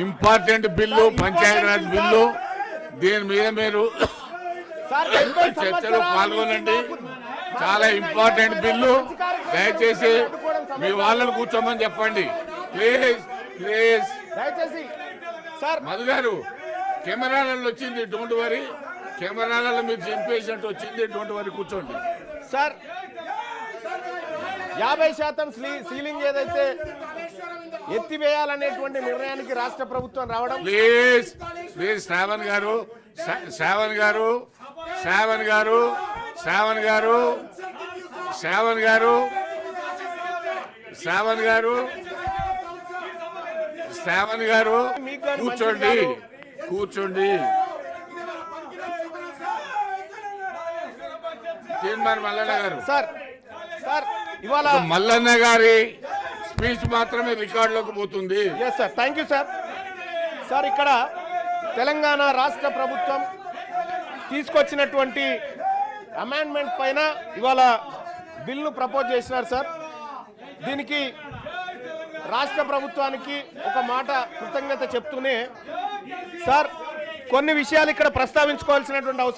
Important bill, Panchayati Raj bill. దీని మీద మీరు చర్చలో పాల్గొనండి. చాలా ఇంపార్టెంట్ బిల్లు. దయచేసి మీ వాళ్ళని కూర్చోమని చెప్పండి ప్లీజ్ ప్లీజ్. దయచేసి సార్ మధు గారు, కెమెరాలలో వచ్చింది, డోంట్ వరీ. కెమెరాలలో మీరు చింపేసినట్టు వచ్చింది, డోంట్ వరీ, కూర్చోండి సార్. 50% సీలింగ్ ఏదైతే ఎత్తివేయాలనేటువంటి నిర్ణయానికి రాష్ట్ర ప్రభుత్వం రావడం. ప్లీజ్ ప్లీజ్ శ్రావణ్ గారు, శ్రావణ్ గారు, శ్రావణ్ గారు, శ్రావణ్ గారు, శ్రావణ్ గారు, శ్రావణ్ గారు, శ్రావణ్ గారు, కూర్చోండి కూర్చోండి. తీర్మాన్ మల్లన్న గారు. సార్ సార్ ఇవాళ మల్లన్న గారి స్పీచ్ మాత్రమే రికార్డులోకి పోతుంది. Yes sir, thank you sir. Sir ఇక్కడ తెలంగాణ రాష్ట్ర ప్రభుత్వం తీసుకొచ్చినటువంటి అమెండ్మెంట్ పైన ఇవాళ బిల్లు ప్రపోజ్ చేసినారు సార్. దీనికి రాష్ట్ర ప్రభుత్వానికి ఒక మాట కృతజ్ఞత చెప్తూనే సార్ కొన్ని విషయాలు ఇక్కడ ప్రస్తావించుకోవాల్సినటువంటి అవసరం